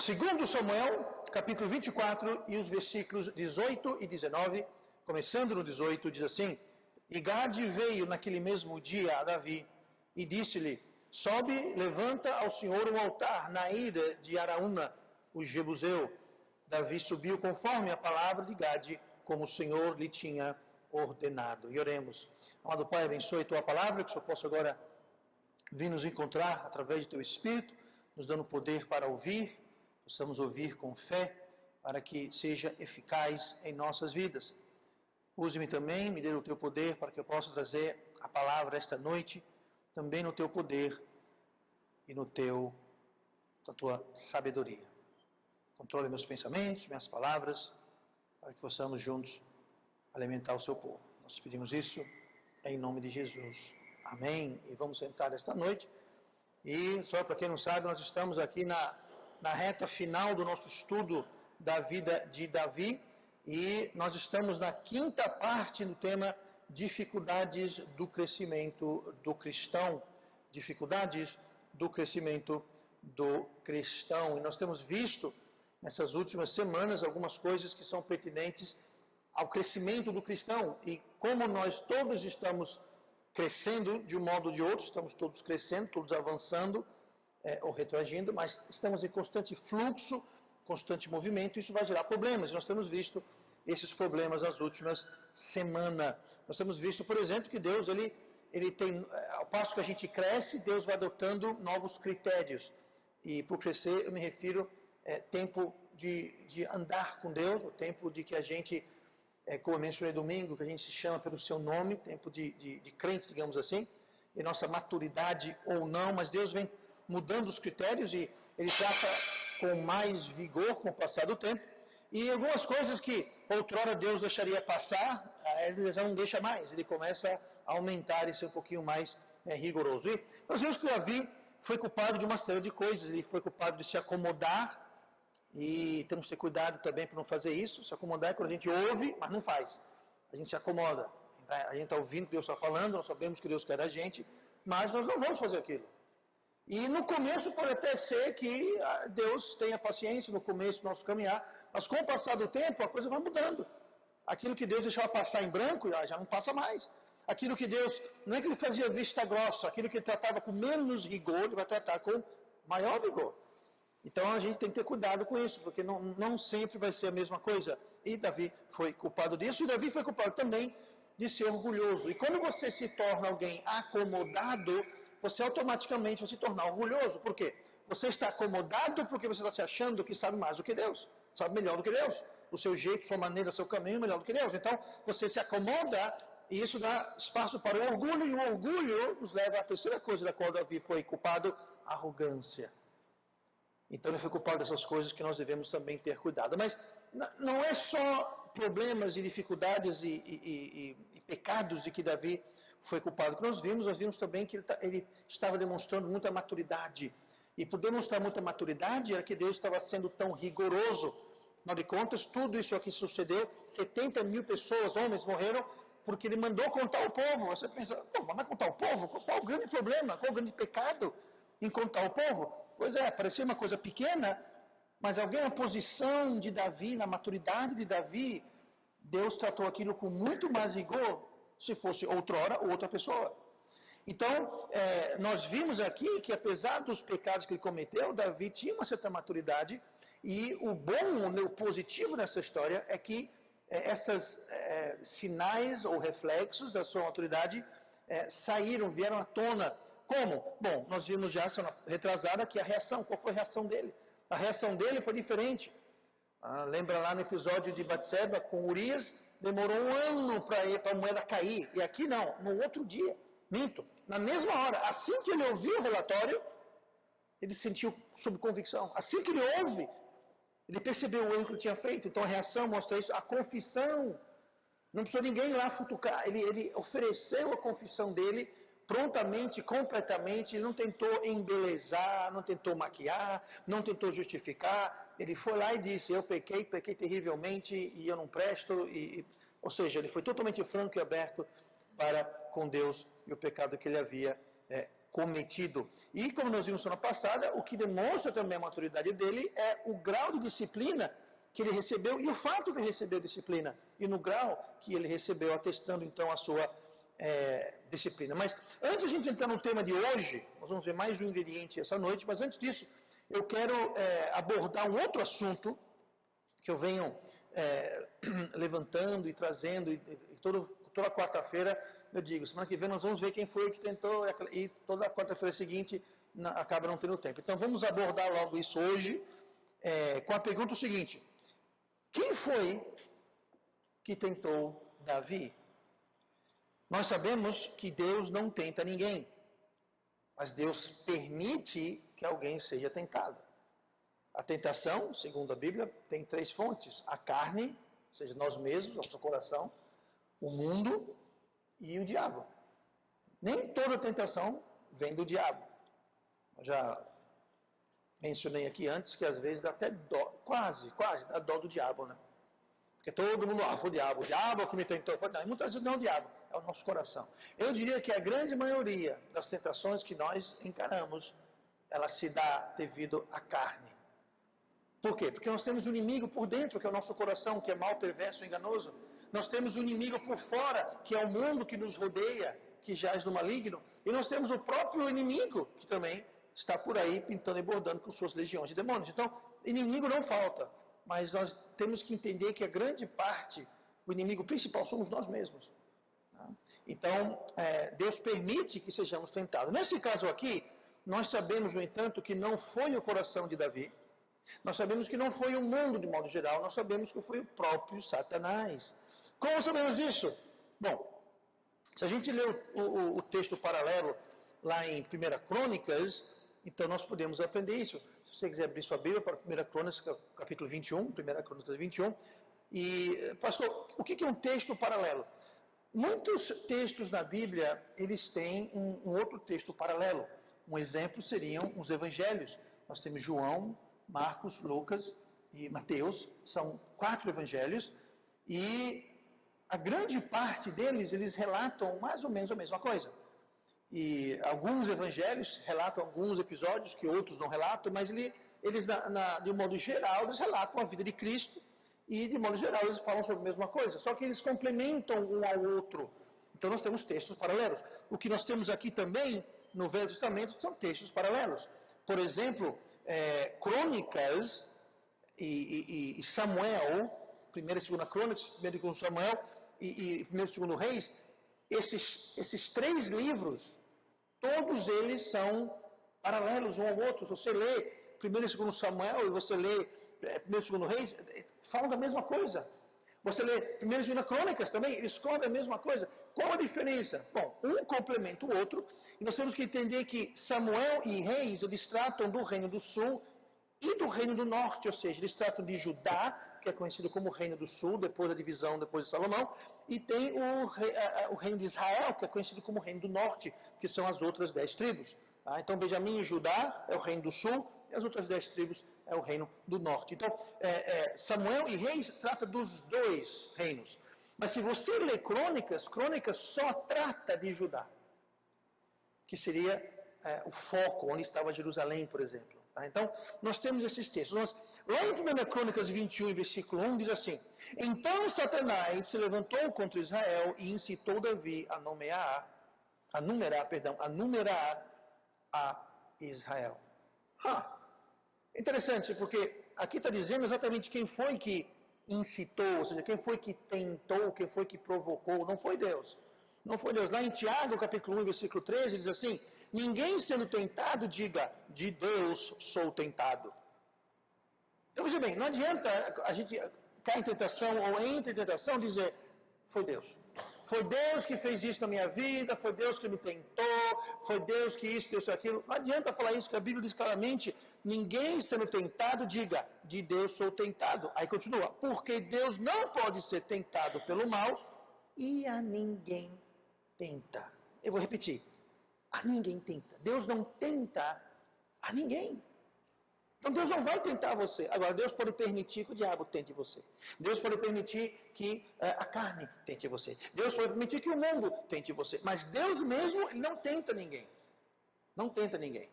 Segundo Samuel, capítulo 24, e os versículos 18 e 19, começando no 18, diz assim: E Gade veio naquele mesmo dia a Davi, e disse-lhe: Sobe, levanta ao Senhor um altar na ira de Araúna, o Jebuseu. Davi subiu conforme a palavra de Gade, como o Senhor lhe tinha ordenado. E oremos. Amado Pai, abençoe a tua palavra, que o Senhor possa agora vir nos encontrar através do teu Espírito, nos dando poder para ouvir, possamos ouvir com fé, para que seja eficaz em nossas vidas. Use-me também, me dê o teu poder, para que eu possa trazer a palavra esta noite, também no teu poder e na tua sabedoria. Controle meus pensamentos, minhas palavras, para que possamos juntos alimentar o seu povo. Nós pedimos isso em nome de Jesus. Amém. E vamos sentar esta noite. E só para quem não sabe, nós estamos aqui na reta final do nosso estudo da vida de Davi. E nós estamos na quinta parte do tema dificuldades do crescimento do cristão. Dificuldades do crescimento do cristão. E nós temos visto nessas últimas semanas algumas coisas que são pertinentes ao crescimento do cristão. E como nós todos estamos crescendo de um modo ou de outro, estamos todos crescendo, todos avançando ou retroagindo, mas estamos em constante fluxo, constante movimento, isso vai gerar problemas. Nós temos visto esses problemas nas últimas semanas. Nós temos visto, por exemplo, que Deus, ele tem, ao passo que a gente cresce, Deus vai adotando novos critérios. E por crescer, eu me refiro tempo de andar com Deus, o tempo de que a gente, como eu mencionei domingo, que a gente se chama pelo seu nome, tempo de crente, digamos assim, e nossa maturidade ou não, mas Deus vem mudando os critérios e Ele trata com mais vigor com o passar do tempo. E algumas coisas que outrora Deus deixaria passar, Ele já não deixa mais, Ele começa a aumentar e ser um pouquinho mais rigoroso. E nós vemos que Davi foi culpado de uma série de coisas, ele foi culpado de se acomodar, e temos que ter cuidado também para não fazer isso. Se acomodar é quando a gente ouve, mas não faz. A gente se acomoda. A gente está ouvindo o que Deus está falando, nós sabemos que Deus quer da gente, mas nós não vamos fazer aquilo. E no começo pode até ser que Deus tenha paciência no começo do nosso caminhar, mas com o passar do tempo a coisa vai mudando. Aquilo que Deus deixava passar em branco já não passa mais. Aquilo que Deus, não é que Ele fazia vista grossa, aquilo que Ele tratava com menos rigor, Ele vai tratar com maior vigor. Então a gente tem que ter cuidado com isso, porque não sempre vai ser a mesma coisa. E Davi foi culpado disso, e Davi foi culpado também de ser orgulhoso. E quando você se torna alguém acomodado, você automaticamente vai se tornar orgulhoso. Por quê? Você está acomodado porque você está se achando que sabe mais do que Deus, sabe melhor do que Deus. O seu jeito, sua maneira, seu caminho é melhor do que Deus. Então você se acomoda e isso dá espaço para o orgulho, e o orgulho nos leva à terceira coisa da qual Davi foi culpado: arrogância. Então ele foi culpado dessas coisas que nós devemos também ter cuidado. Mas não é só problemas e dificuldades e pecados de que Davi foi culpado. O que nós vimos também que ele estava demonstrando muita maturidade. E por demonstrar muita maturidade era que Deus estava sendo tão rigoroso. Afinal de contas, tudo isso aqui sucedeu, 70 mil pessoas, homens, morreram, porque ele mandou contar o povo. Você pensa, vai contar o povo? Qual o grande problema? Qual o grande pecado em contar o povo? Pois parecia uma coisa pequena, mas alguém na posição de Davi, na maturidade de Davi, Deus tratou aquilo com muito mais rigor, se fosse outrora ou outra pessoa. Então, nós vimos aqui que apesar dos pecados que ele cometeu, Davi tinha uma certa maturidade, e o bom, o positivo nessa história é que esses sinais ou reflexos da sua maturidade vieram à tona. Como? Bom, nós vimos já semana retrasada que a reação, qual foi a reação dele? A reação dele foi diferente. Lembra lá no episódio de Batseba com Urias? Demorou um ano para a moeda cair. E aqui não, no outro dia. Minto. Na mesma hora, assim que ele ouviu o relatório, ele sentiu sob convicção. Assim que ele ouve, ele percebeu o erro que ele tinha feito. Então a reação mostra isso. A confissão. Não precisou ninguém lá futucar. Ele ofereceu a confissão dele prontamente, completamente. Ele não tentou embelezar, não tentou maquiar, não tentou justificar. Ele foi lá e disse: eu pequei terrivelmente e eu não presto. Ou seja, ele foi totalmente franco e aberto para com Deus e o pecado que ele havia cometido. E como nós vimos semana passada, o que demonstra também a maturidade dele é o grau de disciplina que ele recebeu e o fato que ele recebeu disciplina e no grau que ele recebeu, atestando então a sua disciplina. Mas antes de a gente entrar no tema de hoje, nós vamos ver mais um ingrediente essa noite, mas antes disso, eu quero abordar um outro assunto que eu venho levantando e trazendo, e toda quarta-feira eu digo, semana que vem nós vamos ver quem foi que tentou, e toda quarta-feira seguinte acaba não tendo tempo. Então vamos abordar logo isso hoje, com a pergunta seguinte: quem foi que tentou Davi? Nós sabemos que Deus não tenta ninguém, mas Deus permite que alguém seja tentado. A tentação, segundo a Bíblia, tem 3 fontes: a carne, ou seja, nós mesmos, nosso coração, o mundo e o diabo. Nem toda tentação vem do diabo. Eu já mencionei aqui antes que às vezes dá até dó, quase dá dó do diabo, né? Porque todo mundo, foi o diabo que me tentou. Não, muitas vezes não é o diabo, é o nosso coração. Eu diria que a grande maioria das tentações que nós encaramos, ela se dá devido à carne. Por quê? Porque nós temos um inimigo por dentro, que é o nosso coração, que é mau, perverso, enganoso. Nós temos um inimigo por fora, que é o mundo que nos rodeia, que jaz no maligno. E nós temos o próprio inimigo, que também está por aí pintando e bordando com suas legiões de demônios. Então, inimigo não falta. Mas nós temos que entender que a grande parte, o inimigo principal somos nós mesmos. Então, Deus permite que sejamos tentados. Nesse caso aqui, nós sabemos, no entanto, que não foi o coração de Davi. Nós sabemos que não foi o mundo de modo geral. Nós sabemos que foi o próprio Satanás. Como sabemos disso? Bom, se a gente ler o texto paralelo lá em 1 Crônicas, então nós podemos aprender isso. Se você quiser abrir sua Bíblia para 1 Crônicas, capítulo 21, 1 Crônicas 21. E, pastor, o que é um texto paralelo? Muitos textos na Bíblia, eles têm um outro texto paralelo. Um exemplo seriam os evangelhos. Nós temos João, Marcos, Lucas e Mateus. São 4 evangelhos. E a grande parte deles, eles relatam mais ou menos a mesma coisa. E alguns evangelhos relatam alguns episódios que outros não relatam, mas eles de modo geral, eles relatam a vida de Cristo e, de modo geral, eles falam sobre a mesma coisa, só que eles complementam um ao outro. Então, nós temos textos paralelos. O que nós temos aqui também, no Velho Testamento, são textos paralelos. Por exemplo, Crônicas e Samuel, 1 e 2 Crônicas, 1 e 2 Samuel e 1 e 2 Reis, esses 3 livros, todos eles são paralelos um ao outro. Se você lê 1 e 2 Samuel e você lê 1 e 2 Reis, falam da mesma coisa. Você lê 1 e 2 Crônicas também, eles contam a mesma coisa. Qual a diferença? Bom, um complementa o outro, e nós temos que entender que Samuel e Reis, eles tratam do Reino do Sul e do Reino do Norte, ou seja, eles tratam de Judá, que é conhecido como Reino do Sul, depois da divisão, depois de Salomão, e tem o Reino de Israel, que é conhecido como Reino do Norte, que são as outras 10 tribos. Tá? Então, Benjamim e Judá é o Reino do Sul, e as outras 10 tribos é o Reino do Norte. Então, Samuel e Reis trata dos 2 reinos. Mas se você lê Crônicas só trata de Judá, que seria o foco, onde estava Jerusalém, por exemplo. Tá? Então, nós temos esses textos. Lá em 1 Crônicas 21, versículo 1, diz assim: Então Satanás se levantou contra Israel e incitou Davi a numerar a Israel. Interessante, porque aqui está dizendo exatamente quem foi que incitou, ou seja, quem foi que tentou, quem foi que provocou. Não foi Deus. Não foi Deus. Lá em Tiago, capítulo 1, versículo 13, diz assim: Ninguém sendo tentado diga, de Deus sou tentado. Então, veja bem, não adianta a gente cair em tentação ou entre em tentação dizer, foi Deus. Foi Deus que fez isso na minha vida, foi Deus que me tentou, foi Deus que isso, Deus aquilo. Não adianta falar isso, que a Bíblia diz claramente, ninguém sendo tentado diga, de Deus sou tentado. Aí continua, porque Deus não pode ser tentado pelo mal e a ninguém tenta. Eu vou repetir, a ninguém tenta. Deus não tenta a ninguém. Então Deus não vai tentar você. Agora, Deus pode permitir que o diabo tente você. Deus pode permitir que a carne tente você. Deus pode permitir que o mundo tente você. Mas Deus mesmo, ele não tenta ninguém. Não tenta ninguém.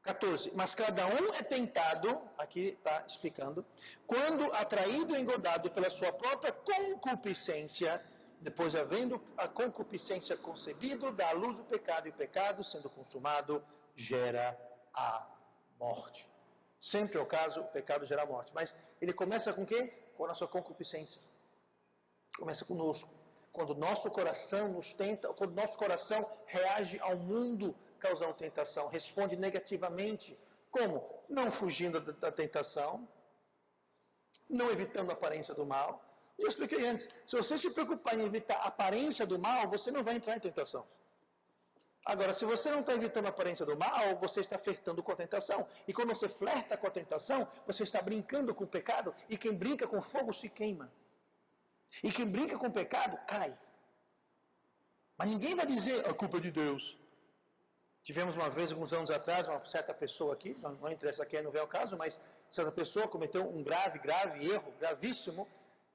14. Mas cada um é tentado, aqui está explicando, quando atraído e engodado pela sua própria concupiscência, depois havendo a concupiscência concebido, dá à luz o pecado, e o pecado, sendo consumado, gera a morte. Sempre é o caso, o pecado gera a morte. Mas ele começa com o quê? Com a nossa concupiscência. Começa conosco. Quando nosso coração nos tenta, quando nosso coração reage ao mundo causando tentação, responde negativamente. Como? Não fugindo da tentação, não evitando a aparência do mal. Eu expliquei antes, se você se preocupar em evitar a aparência do mal, você não vai entrar em tentação. Agora, se você não está evitando a aparência do mal, você está flertando com a tentação. E quando você flerta com a tentação, você está brincando com o pecado, e quem brinca com fogo se queima. E quem brinca com o pecado, cai. Mas ninguém vai dizer, a culpa é de Deus. Tivemos uma vez, alguns anos atrás, uma certa pessoa aqui, não interessa quem, não vem ao caso, mas certa pessoa cometeu um grave erro, gravíssimo,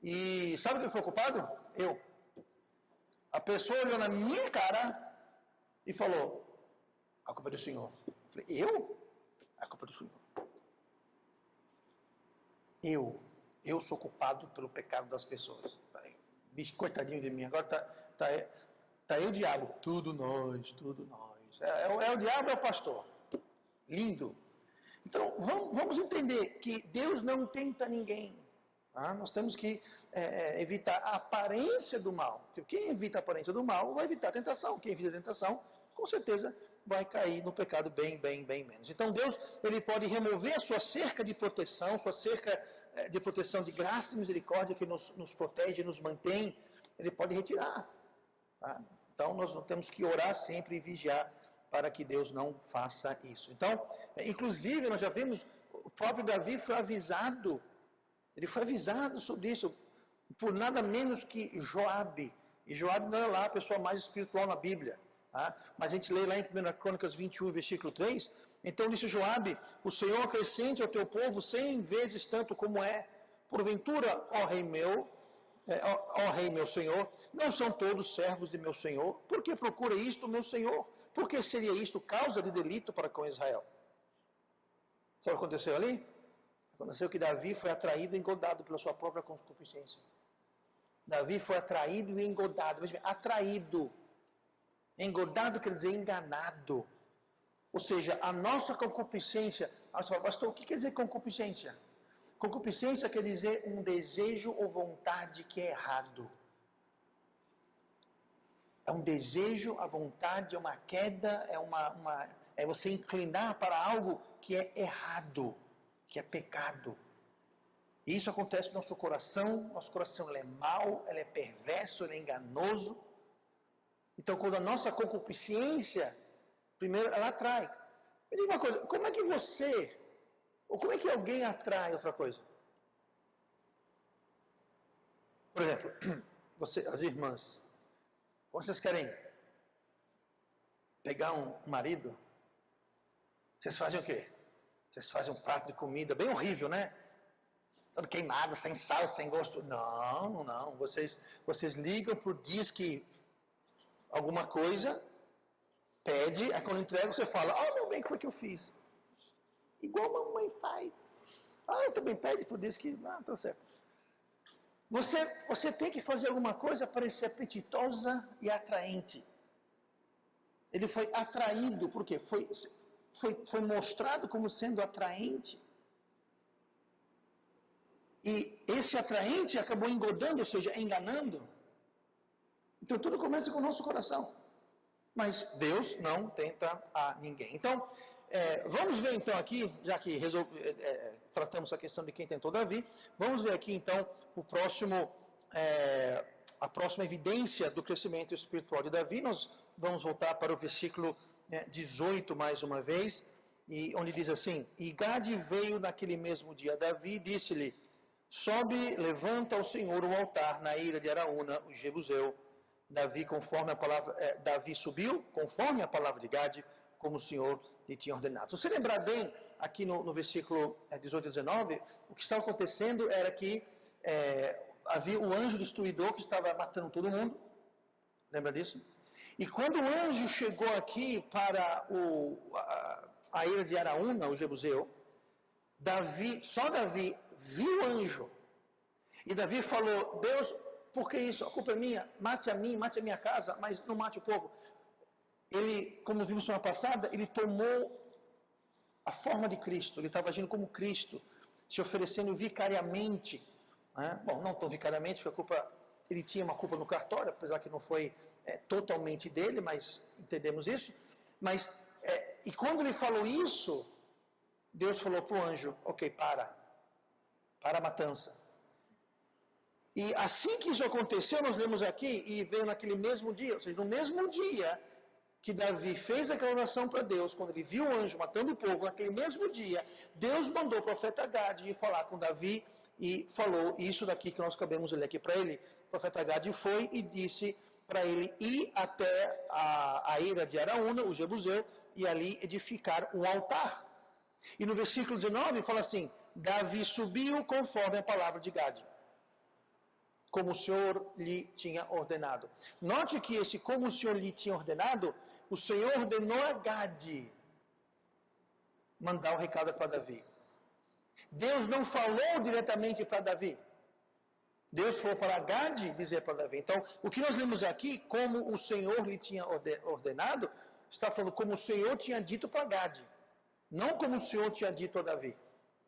e sabe quem foi o culpado? Eu. A pessoa olhou na minha cara e falou, a culpa é do Senhor. Eu falei, eu? A culpa é do Senhor. Eu sou culpado pelo pecado das pessoas. Bicho, coitadinho de mim, agora tá eu o diabo. Tudo nós. É o diabo, é o pastor. Lindo. Então, vamos entender que Deus não tenta ninguém. Tá? Nós temos que evitar a aparência do mal. Porque quem evita a aparência do mal vai evitar a tentação. Quem evita a tentação, com certeza, vai cair no pecado bem menos. Então, Deus, ele pode remover a sua cerca de proteção, sua cerca de proteção de graça e misericórdia que nos protege, nos mantém. Ele pode retirar. Tá? Então, nós temos que orar sempre e vigiar para que Deus não faça isso. Então, inclusive, nós já vimos, o próprio Davi foi avisado, ele foi avisado sobre isso, por nada menos que Joabe. E Joabe não é lá a pessoa mais espiritual na Bíblia. Tá? Mas a gente lê lá em 1 Crônicas 21, versículo 3, então disse Joabe, o Senhor acrescente ao teu povo 100 vezes tanto como é. Porventura, ó rei meu Senhor, não são todos servos de meu Senhor? Por que procura isto, meu Senhor? Por que seria isto causa de delito para com Israel? Sabe o que aconteceu ali? Aconteceu que Davi foi atraído e engodado pela sua própria concupiscência. Davi foi atraído e engodado. Veja bem, atraído. Engodado quer dizer enganado. Ou seja, a nossa concupiscência... Você fala, pastor, o que quer dizer concupiscência? Concupiscência quer dizer um desejo ou vontade que é errado. É um desejo, a vontade, é uma queda, é você inclinar para algo que é errado, que é pecado. E isso acontece no nosso coração ele é mau, ele é perverso, ele é enganoso. Então, quando a nossa concupiscência, primeiro, ela atrai. Me diga uma coisa, como é que você, ou como é que alguém atrai outra coisa? Por exemplo, as irmãs, quando vocês querem pegar um marido, vocês fazem o quê? Vocês fazem um prato de comida bem horrível, né? Todo queimado, sem sal, sem gosto. Não. Vocês ligam pro Disque alguma coisa, pede, aí quando entrega você fala, meu bem, o que foi que eu fiz? Igual a mamãe faz. Eu também pede pro Disque, tá certo. Você tem que fazer alguma coisa para ser apetitosa e atraente. Ele foi atraído, por quê? Foi mostrado como sendo atraente. E esse atraente acabou engodando, ou seja, enganando. Então tudo começa com o nosso coração. Mas Deus não tenta a ninguém. Então, vamos ver então aqui, já que tratamos a questão de quem tentou Davi, vamos ver aqui então a próxima evidência do crescimento espiritual de Davi. Nós vamos voltar para o versículo 18 mais uma vez, e onde diz assim, e Gade veio naquele mesmo dia a Davi e disse-lhe, sobe, levanta ao Senhor o altar na ilha de Araúna, o Jebuseu. Davi subiu, conforme a palavra de Gade, como o Senhor lhe tinha ordenado. Se você lembrar bem, aqui no versículo 18 e 19, o que estava acontecendo era que havia o anjo destruidor que estava matando todo mundo. Lembra disso? E quando o anjo chegou aqui para a ilha de Araúna, o Jebuseu, só Davi viu o anjo. E Davi falou, Deus, por que isso? A culpa é minha, mate a mim, mate a minha casa, mas não mate o povo. Ele, como vimos semana passada, ele tomou a forma de Cristo, ele estava agindo como Cristo, se oferecendo vicariamente, né? Bom, não tão vicariamente, porque ele tinha uma culpa no cartório, apesar que não foi totalmente dele, mas entendemos isso. Mas, e quando ele falou isso, Deus falou para o anjo, ok, para a matança. E assim que isso aconteceu, nós lemos aqui, e veio naquele mesmo dia, ou seja, no mesmo dia que Davi fez aquela oração para Deus, quando ele viu o anjo matando o povo, naquele mesmo dia, Deus mandou o profeta Gade falar com Davi e falou isso daqui que nós acabamos de ler aqui para ele. O profeta Gade foi e disse para ele ir até a ilha de Araúna, o Jebuseu, e ali edificar um altar. E no versículo 19 fala assim, Davi subiu conforme a palavra de Gade, como o Senhor lhe tinha ordenado. Note que esse como o Senhor lhe tinha ordenado, o Senhor ordenou a Gade mandar o recado para Davi. Deus não falou diretamente para Davi. Deus falou para Gade dizer para Davi. Então, o que nós lemos aqui, como o Senhor lhe tinha ordenado, está falando como o Senhor tinha dito para Gade, não como o Senhor tinha dito a Davi.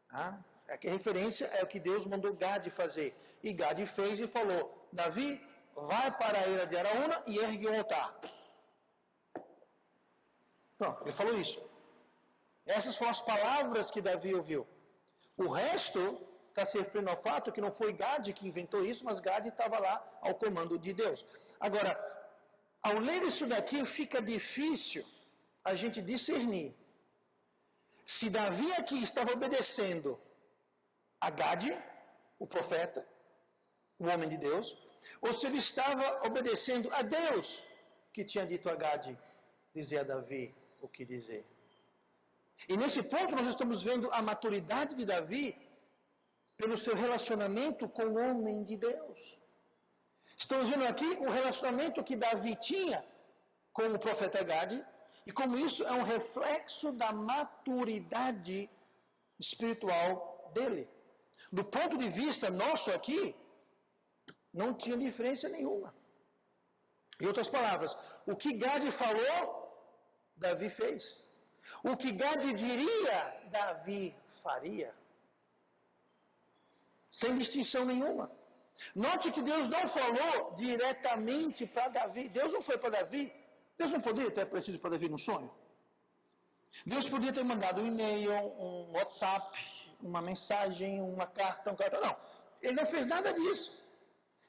Tá? Aqui a referência é o que Deus mandou Gade fazer. E Gade fez e falou, Davi, vai para a ilha de Araúna e ergue um altar. Pronto, ele falou isso. Essas foram as palavras que Davi ouviu. O resto está se referindo ao fato que não foi Gade que inventou isso, mas Gade estava lá ao comando de Deus. Agora, ao ler isso daqui, fica difícil a gente discernir se Davi aqui estava obedecendo a Gade, o profeta, o homem de Deus, ou se ele estava obedecendo a Deus, que tinha dito a Gade, dizer a Davi o que dizer. E nesse ponto nós estamos vendo a maturidade de Davi pelo seu relacionamento com o homem de Deus. Estamos vendo aqui o relacionamento que Davi tinha com o profeta Gade, e como isso é um reflexo da maturidade espiritual dele. Do ponto de vista nosso aqui, não tinha diferença nenhuma. Em outras palavras, o que Gade falou, Davi fez. O que Gade diria, Davi faria. Sem distinção nenhuma. Note que Deus não falou diretamente para Davi. Deus não foi para Davi. Deus não poderia ter aparecido para Davi no sonho. Deus podia ter mandado um e-mail, um WhatsApp, uma mensagem, uma carta, não. Ele não fez nada disso.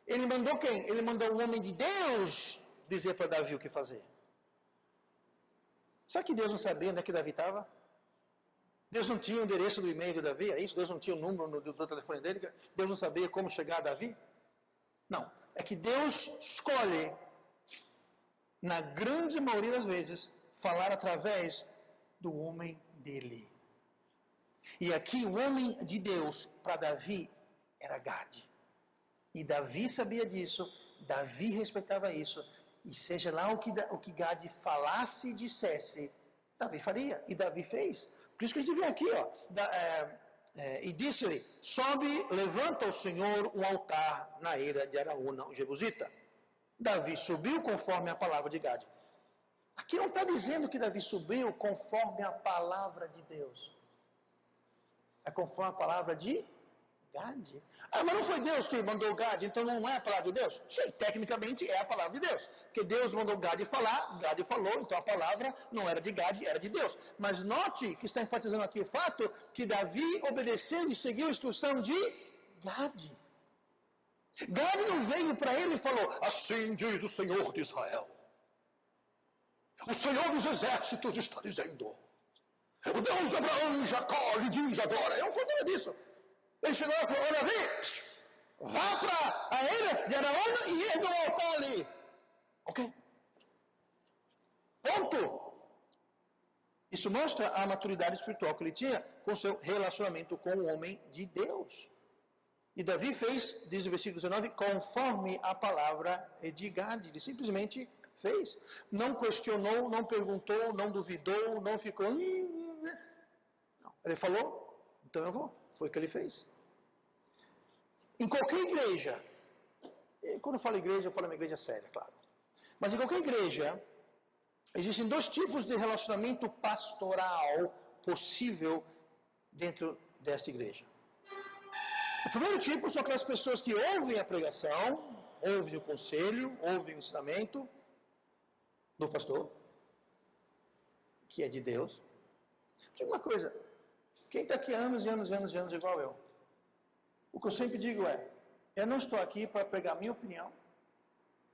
Ele mandou quem? Ele mandou o homem de Deus dizer para Davi o que fazer. Será que Deus não sabia onde é que Davi estava? Deus não tinha o endereço do e-mail de Davi? É isso? Deus não tinha o número do telefone dele? Deus não sabia como chegar a Davi? Não. É que Deus escolhe, na grande maioria das vezes, falar através do homem dele. E aqui o homem de Deus para Davi era Gade. E Davi sabia disso, Davi respeitava isso, e seja lá o que Gade falasse e dissesse, Davi faria, e Davi fez. Por isso que a gente vê aqui, ó, e disse-lhe, sobe, levanta ao Senhor um altar na ilha de Araúna, o Jebusita. Davi subiu conforme a palavra de Gade. Aqui não está dizendo que Davi subiu conforme a palavra de Deus. É conforme a palavra de Gade. Ah, mas não foi Deus que mandou Gade, então não é a palavra de Deus? Sim, tecnicamente é a palavra de Deus. Porque Deus mandou Gade falar, Gade falou, então a palavra não era de Gade, era de Deus. Mas note que está enfatizando aqui o fato que Davi obedeceu e seguiu a instrução de Gade. Gade não veio para ele e falou, assim diz o Senhor de Israel. O Senhor dos exércitos está dizendo. O Deus de Abraão e Jacó lhe diz agora. Eu não falei nada disso. Ele chegou lá e falou, olha, Davi, vá para a ilha de Araúna e erga um altar ali. Ok? Ponto. Isso mostra a maturidade espiritual que ele tinha com seu relacionamento com o homem de Deus. E Davi fez, diz o versículo 19, conforme a palavra de Gade. Ele simplesmente Fez. Não questionou, não perguntou, não duvidou, não ficou... Não. Ele falou, então eu vou. Foi o que ele fez. Em qualquer igreja, e quando eu falo igreja, eu falo uma igreja séria, claro. Mas em qualquer igreja, existem dois tipos de relacionamento pastoral possível dentro desta igreja. O primeiro tipo são aquelas pessoas que ouvem a pregação, ouvem o conselho, ouvem o ensinamento do pastor, que é de Deus. Diga uma coisa, quem está aqui anos e anos e anos e anos igual eu, o que eu sempre digo é, eu não estou aqui para pregar a minha opinião,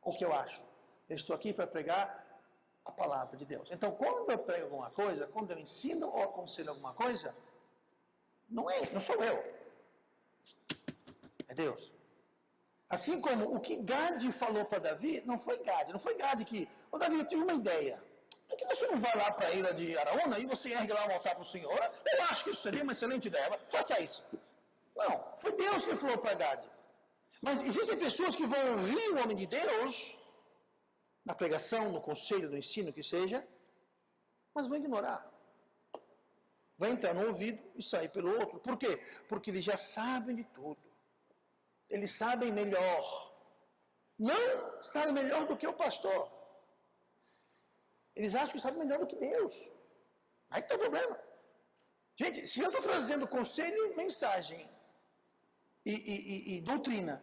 ou o que eu acho. Eu estou aqui para pregar a palavra de Deus. Então, quando eu prego alguma coisa, quando eu ensino ou aconselho alguma coisa, não sou eu. É Deus. Assim como o que Gade falou para Davi, não foi Gade que, Davi, eu tive uma ideia. Por que você não vai lá para a ilha de Araúna e você ergue lá um altar para o Senhor? Eu acho que isso seria uma excelente ideia, faça isso. Não, foi Deus que falou para Gade. Mas existem pessoas que vão ouvir o homem de Deus, na pregação, no conselho, no ensino, que seja, mas vão ignorar. Vai entrar no ouvido e sair pelo outro. Por quê? Porque eles já sabem de tudo. Eles sabem melhor. Não sabem melhor do que o pastor. Eles acham que sabem melhor do que Deus. Aí que está o problema. Gente, se eu estou trazendo conselho, mensagem e doutrina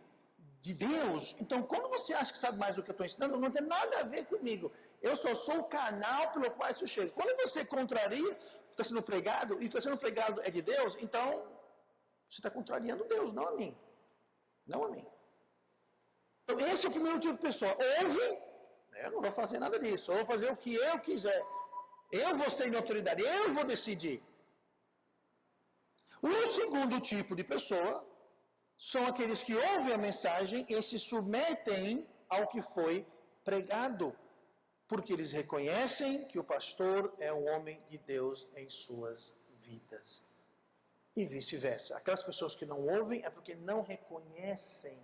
de Deus, então quando você acha que sabe mais do que eu estou ensinando, não tem nada a ver comigo. Eu só sou o canal pelo qual isso chega. Quando você contraria, está sendo pregado, e o que está sendo pregado é de Deus, então você está contrariando Deus, não a mim. Não a mim. Então, esse é o primeiro tipo de pessoa. Ouve, eu não vou fazer nada disso. Eu vou fazer o que eu quiser. Eu vou ser minha autoridade. Eu vou decidir. O segundo tipo de pessoa são aqueles que ouvem a mensagem e se submetem ao que foi pregado. Porque eles reconhecem que o pastor é um homem de Deus em suas vidas. E vice-versa. Aquelas pessoas que não ouvem é porque não reconhecem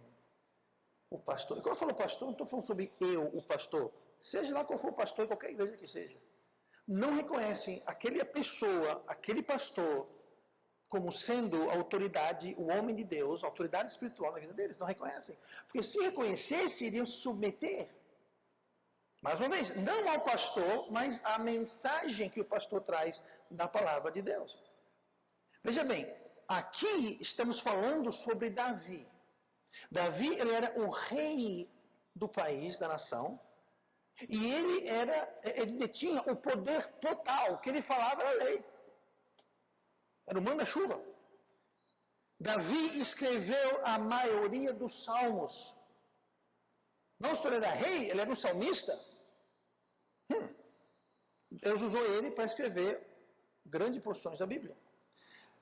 o pastor. E quando eu falo pastor, não estou falando sobre eu, o pastor. Seja lá qual for o pastor, em qualquer igreja que seja. Não reconhecem aquela pessoa, aquele pastor, como sendo a autoridade, o homem de Deus, a autoridade espiritual na vida deles. Não reconhecem. Porque se reconhecessem, iriam se submeter. Mais uma vez, não ao pastor, mas à mensagem que o pastor traz da palavra de Deus. Veja bem, aqui estamos falando sobre Davi. Davi, ele era o rei do país, da nação, e ele detinha o poder total. O que ele falava era lei. Era o manda-chuva. Davi escreveu a maioria dos salmos. Não só ele era rei, ele era um salmista. Deus usou ele para escrever grandes porções da Bíblia.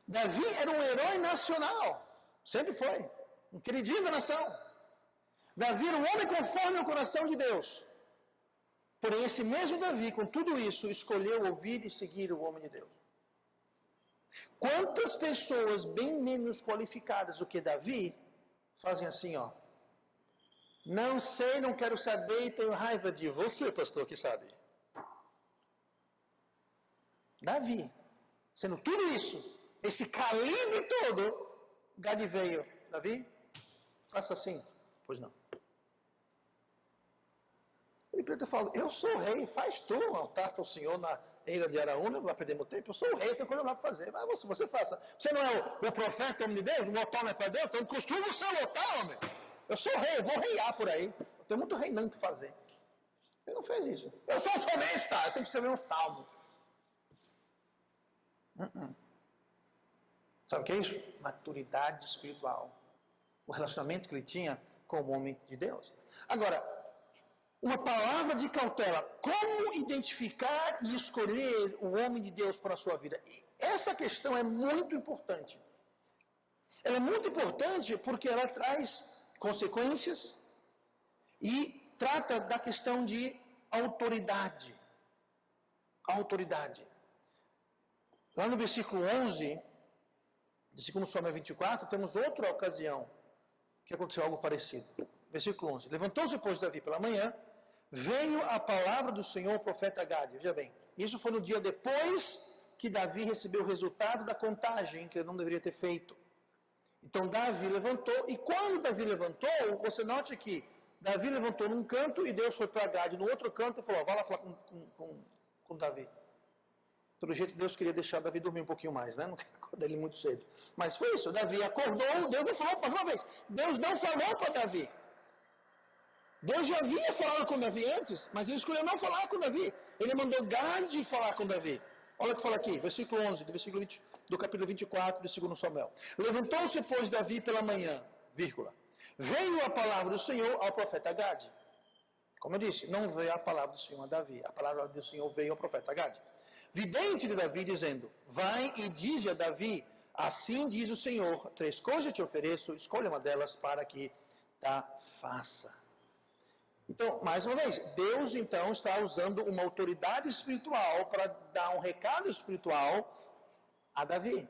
Davi era um herói nacional. Sempre foi. Um queridinho da nação. Davi era um homem conforme o coração de Deus. Porém, esse mesmo Davi, com tudo isso, escolheu ouvir e seguir o homem de Deus. Quantas pessoas bem menos qualificadas do que Davi fazem assim, ó. Não sei, não quero saber e tenho raiva de você, pastor, que sabe. Davi, sendo tudo isso, esse calibre todo, Gade veio. Davi, faça assim. Pois não. Ele pergunta e fala, eu sou o rei, faz tu um altar para o Senhor na ilha de Araúna, não vai perder meu tempo, eu sou o rei, tem coisa lá para fazer. Vai, você faça. Você não é o profeta, homem de Deus, o altar não é para Deus, então construa o seu altar, homem. Eu sou o rei, eu vou reiar por aí. Eu tenho muito reinante para fazer. Ele não fez isso. Eu sou o salmista, eu tenho que escrever um salmo. Sabe o que é isso? Maturidade espiritual. O relacionamento que ele tinha com o homem de Deus. Agora, uma palavra de cautela. Como identificar e escolher o homem de Deus para a sua vida? Essa questão é muito importante. Ela é muito importante porque ela traz consequências e trata da questão de autoridade. Autoridade. Lá no versículo 11, de 2 Samuel 24, temos outra ocasião que aconteceu algo parecido. Versículo 11. Levantou-se, pois, Davi pela manhã, veio a palavra do Senhor ao profeta Gade. Veja bem, isso foi no dia depois que Davi recebeu o resultado da contagem, que ele não deveria ter feito. Então Davi levantou, e quando Davi levantou, você note que Davi levantou num canto e Deus foi para Gade no outro canto e falou, vai lá falar com Davi. Pelo jeito Deus queria deixar Davi dormir um pouquinho mais, né? Não queria acordar ele muito cedo. Mas foi isso, Davi acordou, Deus não falou, mais uma vez, Deus não falou para Davi. Deus já havia falado com Davi antes, mas ele escolheu não falar com Davi. Ele mandou Gade falar com Davi. Olha o que fala aqui, versículo 11, do capítulo 24 de 2 Samuel. Levantou-se, pois, Davi pela manhã, vírgula. Veio a palavra do Senhor ao profeta Gade. Como eu disse, não veio a palavra do Senhor a Davi. A palavra do Senhor veio ao profeta Gade. Vidente de Davi, dizendo, vai e dize a Davi, assim diz o Senhor, 3 coisas te ofereço, escolha uma delas para que tá faça. Então, mais uma vez, Deus então está usando uma autoridade espiritual para dar um recado espiritual a Davi.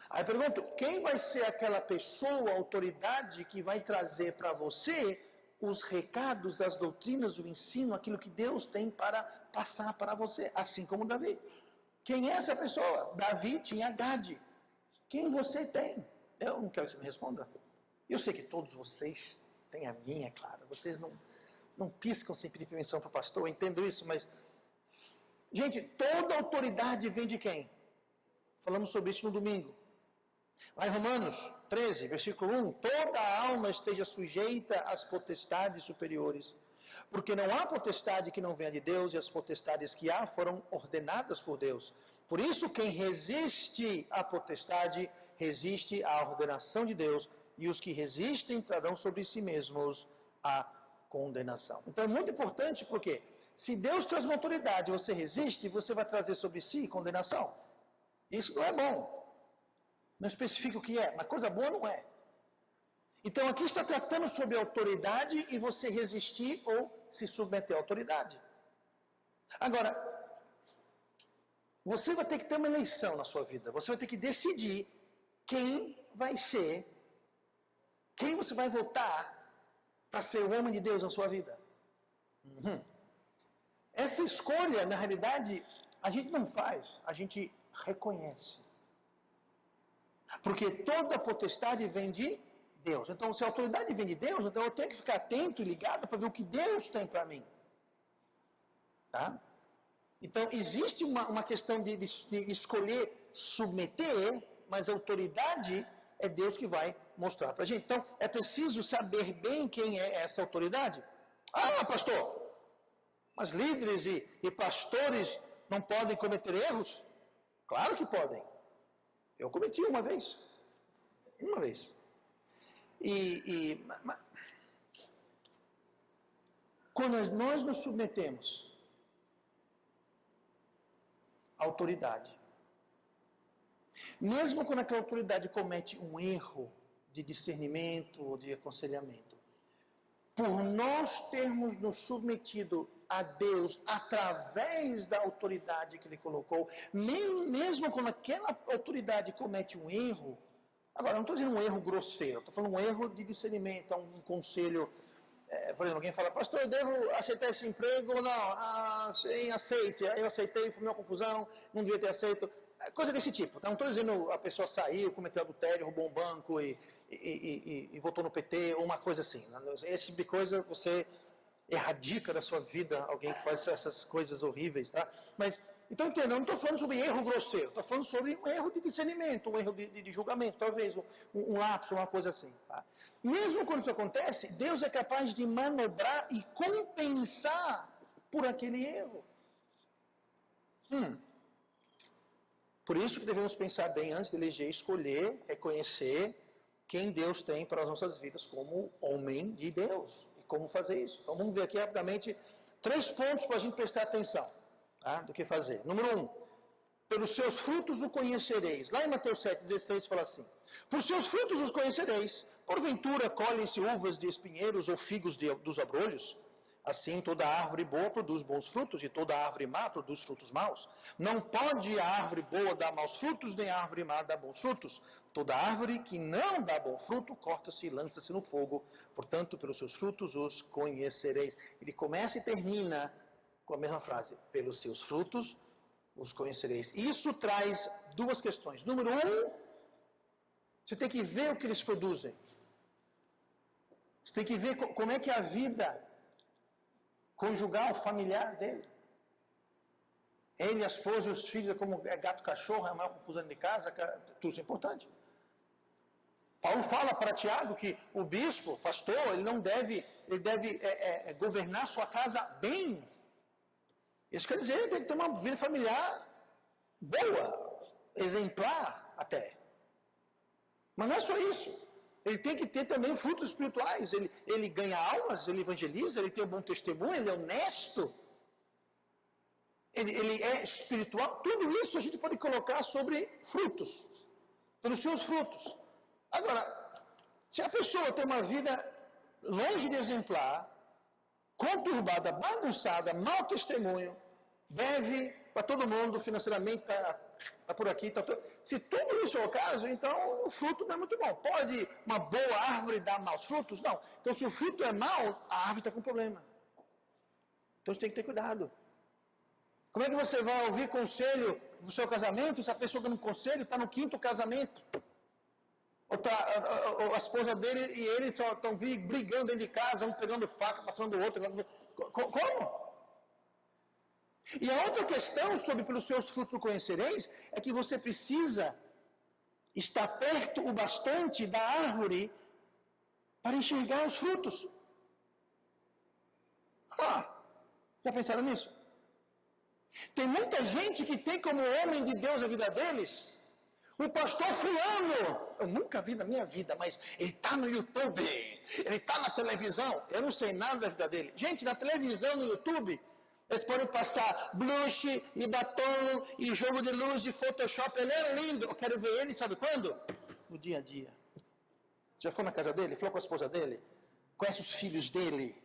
Aí eu pergunto, quem vai ser aquela pessoa, autoridade que vai trazer para você os recados, as doutrinas, o ensino, aquilo que Deus tem para passar para você, assim como Davi? Quem é essa pessoa? Davi tinha Gade. Quem você tem? Eu não quero que você me responda. Eu sei que todos vocês têm a minha, claro. Vocês não piscam sem pedir permissão para o pastor, eu entendo isso, mas... Gente, toda autoridade vem de quem? Falamos sobre isso no domingo. Lá em Romanos 13, versículo 1, toda a alma esteja sujeita às potestades superiores, porque não há potestade que não venha de Deus, e as potestades que há foram ordenadas por Deus. Por isso, quem resiste à potestade, resiste à ordenação de Deus, e os que resistem trarão sobre si mesmos a condenação. Então é muito importante, porque se Deus traz uma autoridade e você resiste, você vai trazer sobre si condenação. Isso não é bom. Não especifica o que é, mas coisa boa não é. Então aqui está tratando sobre autoridade e você resistir ou se submeter à autoridade. Agora, você vai ter que ter uma eleição na sua vida. Você vai ter que decidir quem vai ser, quem você vai votar para ser o homem de Deus na sua vida. Essa escolha, na realidade, a gente não faz, a gente reconhece. Porque toda potestade vem de Deus. Então, se a autoridade vem de Deus, então eu tenho que ficar atento e ligado para ver o que Deus tem para mim. Tá? Então, existe uma questão de escolher submeter, mas a autoridade é Deus que vai mostrar para a gente. Então, é preciso saber bem quem é essa autoridade. Ah, pastor, mas líderes e pastores não podem cometer erros? Claro que podem. Eu cometi uma vez. Quando nós nos submetemos à autoridade, mesmo quando aquela autoridade comete um erro de discernimento ou de aconselhamento, por nós termos nos submetido a Deus através da autoridade que Ele colocou, mesmo quando aquela autoridade comete um erro, agora não estou dizendo um erro grosseiro, estou falando um erro de discernimento, um conselho, por exemplo, alguém fala, pastor, eu devo aceitar esse emprego ou não? Sim, aceite, eu aceitei, foi uma confusão, não devia ter aceito, coisa desse tipo. Não estou dizendo a pessoa saiu, cometeu adultério, roubou um banco e votou no PT, ou uma coisa assim. Esse tipo de coisa você erradica da sua vida alguém que faz essas coisas horríveis, tá? Mas, então entenda, eu não estou falando sobre erro grosseiro, estou falando sobre um erro de discernimento, um erro de julgamento, talvez um lapso, uma coisa assim, tá? Mesmo quando isso acontece, Deus é capaz de manobrar e compensar por aquele erro. Por isso que devemos pensar bem antes de eleger, escolher, reconhecer quem Deus tem para as nossas vidas como homem de Deus. E como fazer isso. Então vamos ver aqui rapidamente 3 pontos para a gente prestar atenção, tá, do que fazer. Número 1, pelos seus frutos o conhecereis. Lá em Mateus 7,16 fala assim, por seus frutos os conhecereis. Porventura colhem-se uvas de espinheiros ou figos dos abrolhos? Assim, toda árvore boa produz bons frutos, e toda árvore má produz frutos maus. Não pode a árvore boa dar maus frutos, nem a árvore má dar bons frutos. Toda árvore que não dá bom fruto, corta-se e lança-se no fogo. Portanto, pelos seus frutos os conhecereis. Ele começa e termina com a mesma frase. Pelos seus frutos os conhecereis. Isso traz duas questões. Número um, você tem que ver o que eles produzem. Você tem que ver como é que é a vida conjugal, familiar dele. Ele, a esposa e os filhos, é como é gato cachorro, é a maior confusão de casa, tudo isso é importante. Paulo fala para Tiago que o bispo, o pastor, ele deve governar sua casa bem. Isso quer dizer, ele tem que ter uma vida familiar boa, exemplar até. Mas não é só isso. Ele tem que ter também frutos espirituais. Ele ganha almas, ele evangeliza, ele tem um bom testemunho, ele é honesto. Ele é espiritual. Tudo isso a gente pode colocar sobre frutos. Pelos seus frutos. Agora, se a pessoa tem uma vida longe de exemplar, conturbada, bagunçada, mau testemunho, deve para todo mundo, financeiramente está por aqui, se tudo isso é o caso, então o fruto não é muito bom. Pode uma boa árvore dar maus frutos? Não. Então se o fruto é mau, a árvore está com problema. Então você tem que ter cuidado. Como é que você vai ouvir conselho no seu casamento, se a pessoa dando conselho está no 5º casamento? Ou a esposa dele e ele só estão brigando dentro de casa, um pegando faca, passando o outro. Como? E a outra questão sobre pelos seus frutos o conhecereis é que você precisa estar perto o bastante da árvore para enxergar os frutos. Já pensaram nisso? Tem muita gente que tem como homem de Deus a vida deles. O pastor fulano, eu nunca vi na minha vida, mas ele está no YouTube, ele está na televisão, eu não sei nada da vida dele. Gente, na televisão, no YouTube, eles podem passar blush e batom e jogo de luz e Photoshop. Ele é lindo. Eu quero ver ele, sabe quando? No dia a dia. Já foi na casa dele? Falou com a esposa dele? Conhece os filhos dele?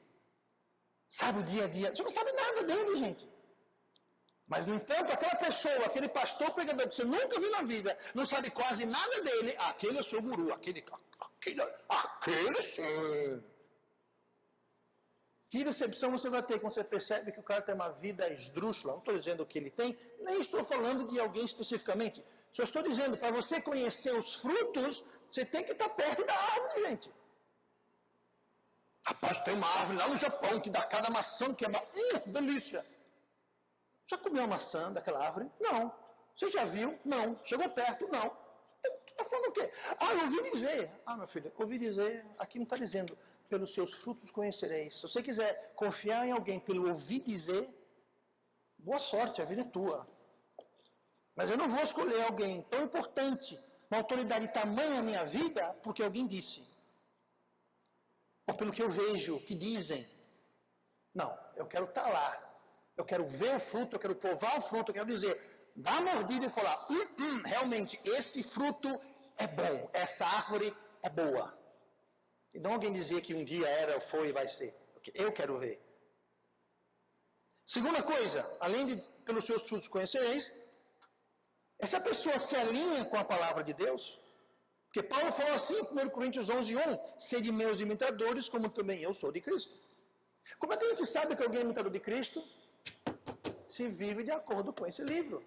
Sabe o dia a dia? Você não sabe nada dele, gente. Mas, no entanto, aquela pessoa, aquele pastor pregador que você nunca viu na vida, não sabe quase nada dele, aquele é o seu guru, aquele sim. Que decepção você vai ter quando você percebe que o cara tem uma vida esdrúxula? Não estou dizendo o que ele tem, nem estou falando de alguém especificamente. Só estou dizendo, para você conhecer os frutos, você tem que estar perto da árvore, gente. Rapaz, tem uma árvore lá no Japão que dá cada maçã que é delícia. Já comeu a maçã daquela árvore? Não. Você já viu? Não. Chegou perto? Não. Está falando o quê? Eu ouvi dizer. Meu filho, ouvi dizer, aqui não está dizendo, pelos seus frutos conhecereis. Se você quiser confiar em alguém pelo ouvir dizer, boa sorte, a vida é tua. Mas eu não vou escolher alguém tão importante, uma autoridade tamanha na minha vida, porque alguém disse. Ou pelo que eu vejo, que dizem. Não, eu quero estar lá. Eu quero ver o fruto, eu quero provar o fruto, eu quero dizer, dar uma mordida e falar, realmente, esse fruto é bom, essa árvore é boa. E não alguém dizer que um dia era, foi e vai ser. Eu quero ver. Segunda coisa, além de pelos seus frutos conhecereis, essa pessoa se alinha com a palavra de Deus. Porque Paulo falou assim em 1 Coríntios 11:1, sede meus imitadores, como também eu sou de Cristo. Como é que a gente sabe que alguém é imitador de Cristo? Se vive de acordo com esse livro.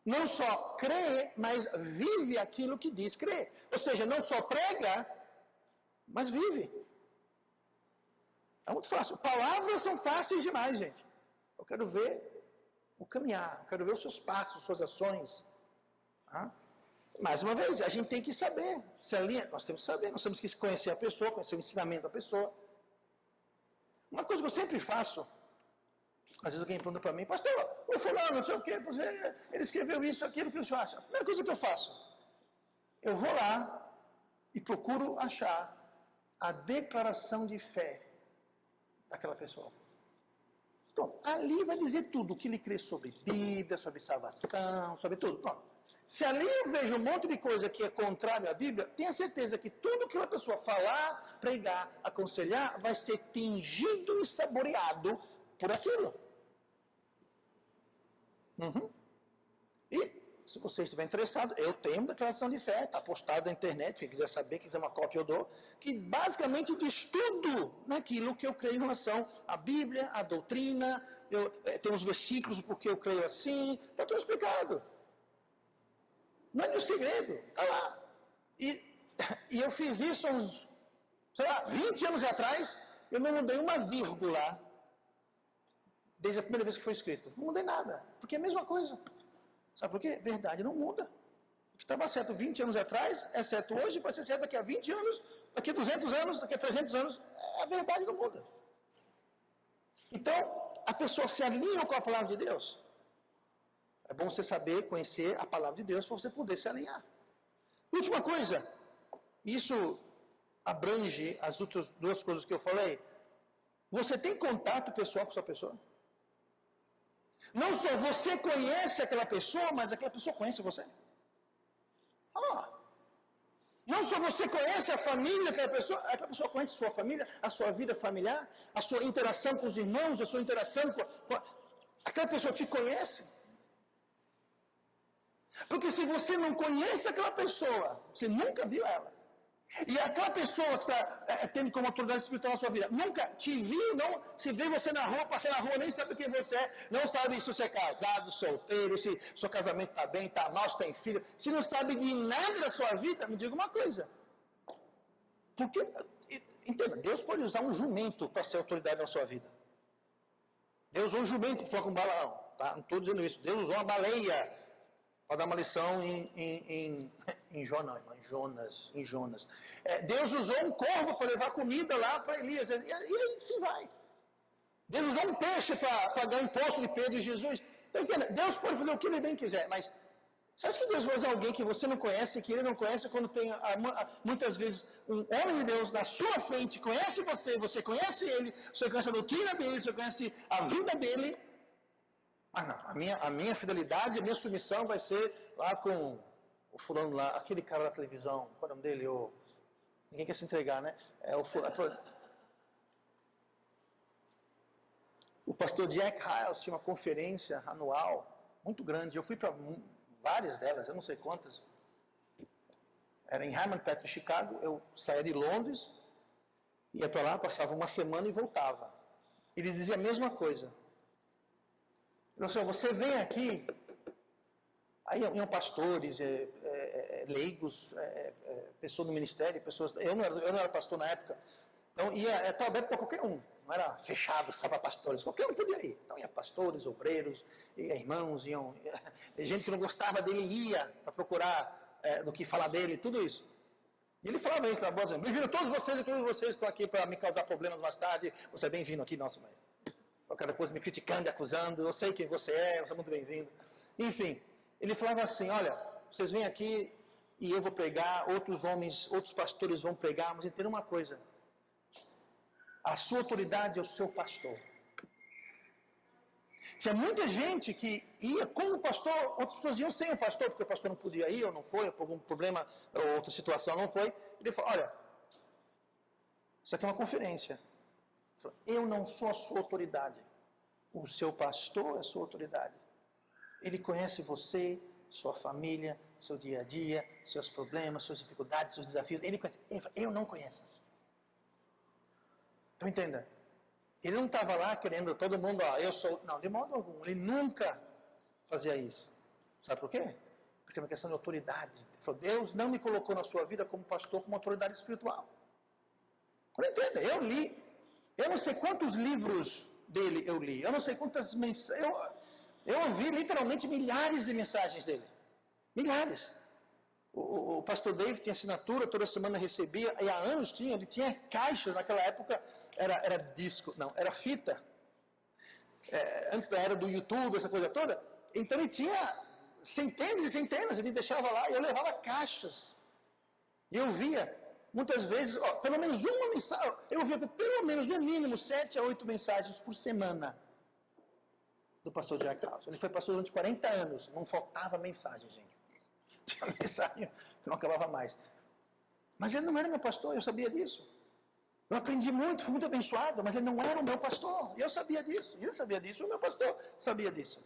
Não só crê, mas vive aquilo que diz crer. Ou seja, não só prega, mas vive. É muito fácil. Palavras são fáceis demais, gente. Eu quero ver o caminhar, eu quero ver os seus passos, suas ações. Mais uma vez, a gente tem que saber. Nós temos que saber, nós temos que conhecer a pessoa, conhecer o ensinamento da pessoa. Uma coisa que eu sempre faço, às vezes alguém pergunta para mim, pastor, o fulano, não sei o quê, ele escreveu isso, aquilo, o que o senhor acha? A primeira coisa que eu faço, eu vou lá e procuro achar a declaração de fé daquela pessoa. Pronto, ali vai dizer tudo, o que ele crê sobre Bíblia, sobre salvação, sobre tudo. Pronto. Se ali eu vejo um monte de coisa que é contrário à Bíblia, tenha certeza que tudo que uma pessoa falar, pregar, aconselhar, vai ser tingido e saboreado por aquilo. E, se você estiver interessado, eu tenho uma declaração de fé, está postado na internet, quem quiser saber, quiser uma cópia eu dou, que basicamente diz tudo naquilo que eu creio em relação à Bíblia, à doutrina, tem uns versículos porque eu creio assim, está tudo explicado. Não é nenhum segredo, está lá. E eu fiz isso uns, 20 anos atrás, eu não mudei uma vírgula desde a primeira vez que foi escrito. Não mudei nada, porque é a mesma coisa. Sabe por quê? Verdade não muda. O que estava certo 20 anos atrás, é certo hoje, pode ser certo daqui a 20 anos, daqui a 200 anos, daqui a 300 anos. A verdade não muda. Então, a pessoa se alinha com a palavra de Deus. É bom você saber, conhecer a palavra de Deus para você poder se alinhar. Última coisa, isso abrange as outras duas coisas que eu falei. Você tem contato pessoal com sua pessoa? Não só você conhece aquela pessoa, mas aquela pessoa conhece você. Não só você conhece a família daquela pessoa, aquela pessoa conhece a sua família, a sua vida familiar, a sua interação com os irmãos, a sua interação com aquela pessoa te conhece. Porque se você não conhece aquela pessoa, você nunca viu ela, e aquela pessoa que está tendo como autoridade espiritual na sua vida, nunca te viu, não, se vê você na rua, passar na rua, nem sabe quem você é, não sabe se você é casado, solteiro, se seu casamento está bem, está mal, se tem filho, se não sabe de nada da sua vida, me diga uma coisa. Porque, entenda, Deus pode usar um jumento para ser autoridade na sua vida. Deus usou um jumento para falar com Balaão, tá? Não estou dizendo isso. Deus usou uma baleia para dar uma lição em Jonas. Deus usou um corvo para levar comida lá para Elias. E aí sim vai. Deus usou um peixe para pagar o imposto de Pedro e Jesus. Então, entenda, Deus pode fazer o que ele bem quiser, mas você acha que Deus vai usar alguém que você não conhece, que ele não conhece, quando tem muitas vezes um homem de Deus na sua frente, conhece você, você conhece ele, você conhece a doutrina dele, você conhece a vida dele. Não, a minha fidelidade, a minha submissão vai ser lá com o fulano lá, aquele cara da televisão, qual é o nome dele? Ninguém quer se entregar, né? O pastor Jack Hyles tinha uma conferência anual muito grande, eu fui para várias delas, eu não sei quantas. Era em Hammond, perto de Chicago, eu saía de Londres, ia para lá, passava uma semana e voltava. Ele dizia a mesma coisa. Ele falou assim, você vem aqui, aí iam pastores, leigos, pessoas do ministério, eu não era pastor na época, então estava aberto para qualquer um, não era fechado só para pastores, qualquer um podia ir. Então ia pastores, obreiros, ia irmãos, gente que não gostava dele ia para procurar do que falar dele, tudo isso. E ele falava isso na voz, bem-vindo todos vocês, e todos vocês estão aqui para me causar problemas mais tarde, você é bem-vindo aqui, nosso meio. Qualquer coisa me criticando e acusando, eu sei quem você é muito bem-vindo. Enfim, ele falava assim, olha, vocês vêm aqui e eu vou pregar, outros homens, outros pastores vão pregar, mas entenda uma coisa, a sua autoridade é o seu pastor. Tinha muita gente que ia com o pastor, outras pessoas iam sem o pastor, porque o pastor não podia ir, ou não foi, ou por algum problema, ou outra situação não foi. Ele falou, olha, isso aqui é uma conferência. Eu não sou a sua autoridade. O seu pastor é a sua autoridade. Ele conhece você, sua família, seu dia a dia, seus problemas, suas dificuldades, seus desafios. Ele conhece. Ele fala, eu não conheço. Então entenda. Ele não estava lá querendo todo mundo, eu sou... Não, de modo algum. Ele nunca fazia isso. Sabe por quê? Porque é uma questão de autoridade. Ele falou, Deus não me colocou na sua vida como pastor, como autoridade espiritual. Não entenda, eu li. Eu não sei quantos livros dele eu li. Eu não sei quantas mensagens... Eu ouvi literalmente milhares de mensagens dele. Milhares. O pastor David tinha assinatura, toda semana recebia, e há anos ele tinha caixas, naquela época era disco, não, era fita. Antes da era do YouTube, essa coisa toda. Então ele tinha centenas e centenas, ele deixava lá, e eu levava caixas. E eu via, muitas vezes, pelo menos uma mensagem, eu via pelo menos, no mínimo, 7 a 8 mensagens por semana do pastor Jack Hyles. Ele foi pastor durante 40 anos, não faltava mensagem, gente. Tinha mensagem que não acabava mais. Mas ele não era meu pastor, eu sabia disso. Eu aprendi muito, fui muito abençoado, mas ele não era o meu pastor. E eu sabia disso, ele sabia disso, o meu pastor sabia disso.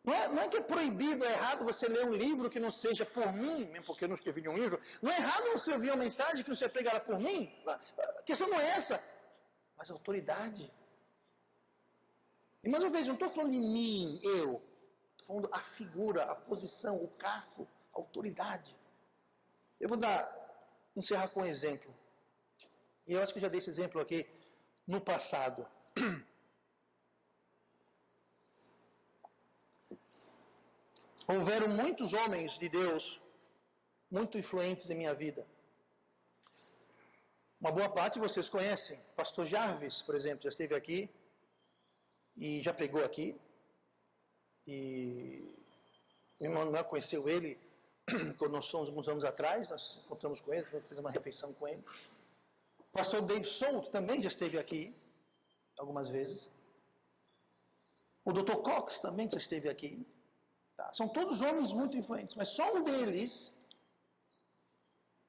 Não é que é proibido, é errado você ler um livro que não seja por mim, mesmo porque eu não escrevi nenhum livro. Não é errado você ouvir uma mensagem que não seja pregada por mim. A questão não é essa, mas a autoridade. E mais uma vez, não estou falando de mim, eu. Estou falando a figura, a posição, o cargo, a autoridade. Eu vou encerrar com um exemplo. E eu acho que já dei esse exemplo aqui no passado. Houveram muitos homens de Deus muito influentes em minha vida. Uma boa parte vocês conhecem. Pastor Jarvis, por exemplo, já esteve aqui e já pregou aqui. E o irmão Manuel conheceu ele quando nós fomos alguns anos atrás, nós encontramos com ele, fizemos uma refeição com ele. O pastor Dave Souto também já esteve aqui algumas vezes. O Dr. Cox também já esteve aqui. Tá? São todos homens muito influentes, mas só um deles,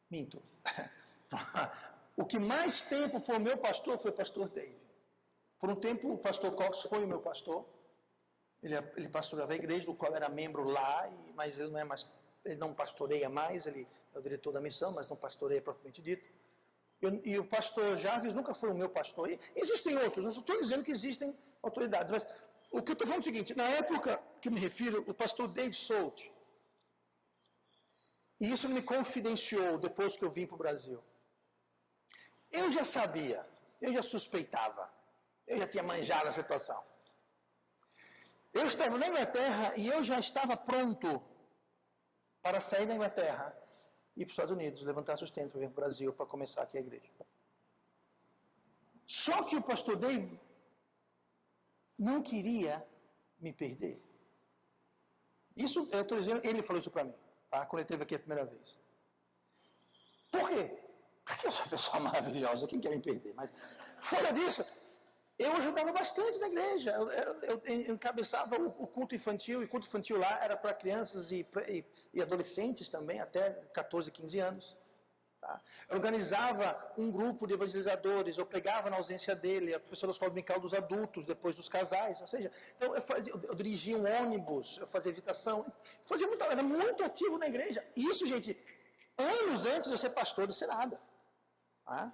minto, o que mais tempo foi o meu pastor foi o pastor Dave. Por um tempo o pastor Cox foi o meu pastor, ele pastoreava a igreja, do qual era membro lá, mas ele não é mais, ele não pastoreia mais, ele é o diretor da missão, mas não pastoreia propriamente dito. E o pastor Jarvis nunca foi o meu pastor. E existem outros, não estou dizendo que existem autoridades, mas o que eu estou falando é o seguinte, na época que me refiro, o pastor Dave Souto, e isso me confidenciou depois que eu vim para o Brasil. Eu já sabia, eu já suspeitava, eu já tinha manjado a situação. Eu estava na Inglaterra e eu já estava pronto para sair da Inglaterra e ir para os Estados Unidos, levantar sustento para vir para o Brasil para começar aqui a igreja. Só que o pastor Dave não queria me perder. Isso, eu estou dizendo, ele falou isso para mim, tá? Quando ele esteve aqui a primeira vez. Por quê? Porque eu sou uma pessoa maravilhosa, quem quer me perder? Mas, fora disso, eu ajudava bastante na igreja. Eu encabeçava o culto infantil, e o culto infantil lá era para crianças e adolescentes também, até 14, 15 anos. Tá? Eu organizava um grupo de evangelizadores, eu pregava na ausência dele, a professora da escola dominical dos adultos, depois dos casais, ou seja, então eu dirigia um ônibus, eu fazia visitação, era muito ativo na igreja. E isso, gente, anos antes de eu ser pastor do Senado. Tá?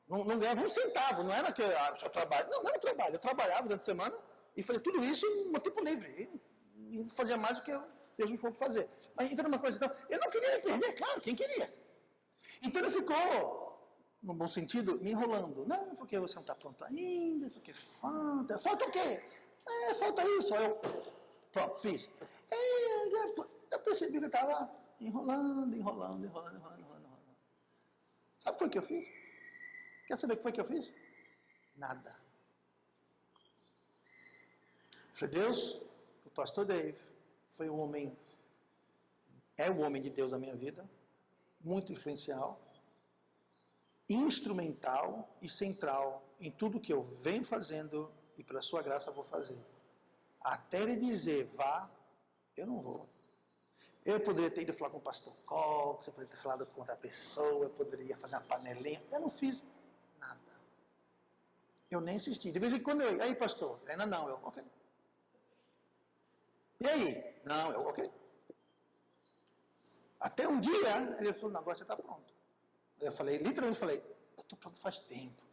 Não ganhava um centavo, não era que eu só trabalho, não era trabalho, eu trabalhava durante a semana e fazia tudo isso no meu tempo livre, e fazia mais do que Deus me pôde fazer. Mas entenda uma coisa, então, eu não queria me perder, claro, quem queria? Então ele ficou, no bom sentido, me enrolando. Não, porque você não está pronto ainda, porque falta. Falta o quê? Falta isso. Aí eu, pronto, fiz. Eu percebi que eu estava enrolando. Sabe o que foi que eu fiz? Quer saber o que foi que eu fiz? Nada. Falei, Deus, o pastor Dave foi um homem, é o homem de Deus na minha vida, muito influencial, instrumental e central em tudo que eu venho fazendo e pela sua graça vou fazer. Até ele dizer, vá, eu não vou. Eu poderia ter ido falar com o pastor Cox, eu poderia ter falado com outra pessoa, eu poderia fazer uma panelinha, eu não fiz nada. Eu nem insisti. De vez em quando eu, aí pastor, ainda não, eu, ok. E aí? Não, eu, ok. Até um dia, ele falou, não, agora você está pronto. Eu falei, literalmente falei, eu estou pronto faz tempo.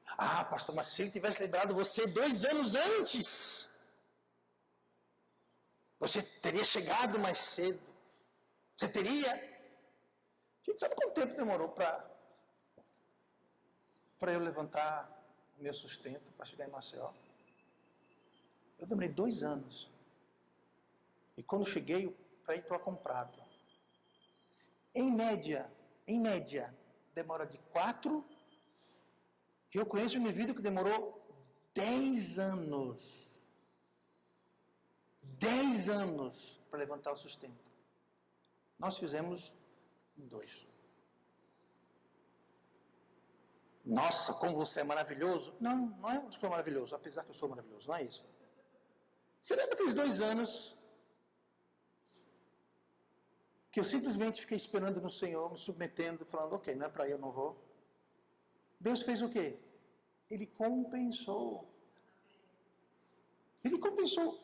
Ah, pastor, mas se ele tivesse lembrado você 2 anos antes, você teria chegado mais cedo. Você teria... Gente, sabe quanto tempo demorou para eu levantar o meu sustento para chegar em Maceió? Eu demorei 2 anos. E quando cheguei, o prédio estava comprado. Em média, demora de 4. E eu conheço um indivíduo que demorou 10 anos. 10 anos para levantar o sustento. Nós fizemos em 2. Nossa, como você é maravilhoso. Não é que eu sou maravilhoso, apesar que eu sou maravilhoso, não é isso. Você lembra aqueles 2 anos que eu simplesmente fiquei esperando no Senhor, me submetendo, falando, ok, não é para ir, eu não vou. Deus fez o quê? Ele compensou. Ele compensou.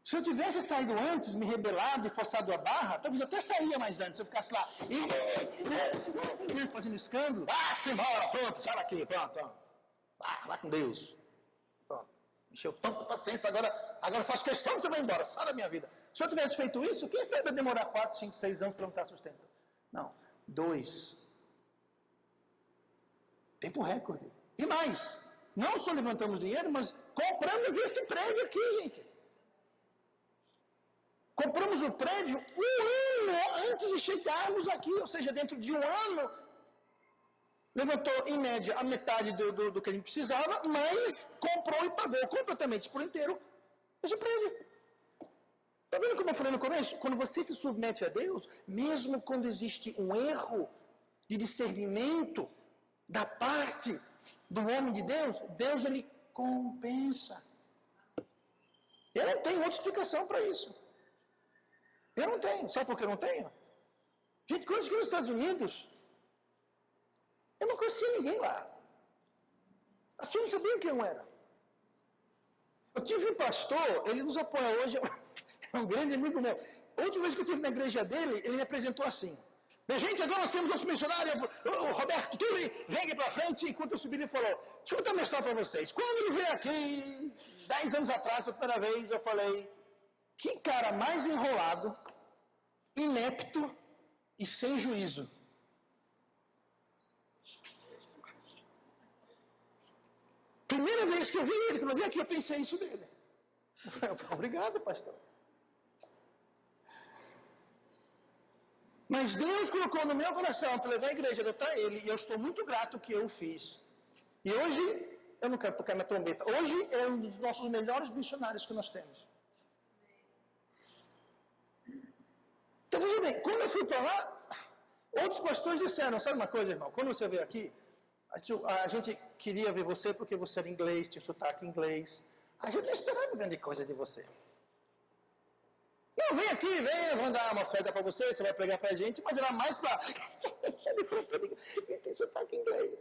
Se eu tivesse saído antes, me rebelado e forçado a barra, talvez eu até saía mais antes. Se eu ficasse lá, fazendo escândalo, se embora, pronto, sai daqui, pronto. Vai com Deus. Pronto. Encheu tanta paciência, agora faço questão que você vai embora, sai da minha vida. Se eu tivesse feito isso, quem sabe vai demorar 4, 5, 6 anos para não estar sustentando? Não, 2. Tempo recorde. E mais, não só levantamos dinheiro, mas compramos esse prédio aqui, gente. Compramos o prédio 1 ano antes de chegarmos aqui, ou seja, dentro de 1 ano, levantou em média a metade do que a gente precisava, mas comprou e pagou completamente por inteiro esse prédio. Está vendo como eu falei no começo? Quando você se submete a Deus, mesmo quando existe um erro de discernimento da parte do homem de Deus, Deus ele compensa. Eu não tenho outra explicação para isso. Eu não tenho. Sabe por que eu não tenho? Gente, quando eu cheguei nos Estados Unidos, eu não conhecia ninguém lá. As pessoas não sabiam quem eu era. Eu tive um pastor, ele nos apoia hoje, é um grande amigo meu. A última vez que eu estive na igreja dele, ele me apresentou assim. Bem, gente, agora nós temos nosso missionário, o Roberto Tulli, vem aqui para frente. Enquanto eu subi, ele falou, deixa eu contar uma história para vocês. Quando ele veio aqui, 10 anos atrás, pela primeira vez, eu falei, que cara mais enrolado, inepto e sem juízo. Primeira vez que eu vi ele, quando eu vi aqui, eu pensei isso dele. Eu falei, obrigado, pastor. Mas Deus colocou no meu coração para levar a igreja, adotar ele, e eu estou muito grato que eu fiz. E hoje, eu não quero tocar minha trombeta, hoje é um dos nossos melhores missionários que nós temos. Então, veja bem, quando eu fui para lá, outros pastores disseram, sabe uma coisa, irmão, quando você veio aqui, a gente queria ver você porque você era inglês, tinha sotaque inglês. A gente não esperava grande coisa de você. Não, vem aqui, vem, vamos dar uma oferta para você, você vai pregar para a gente, mas era mais para... Ele tem sotaque inglês.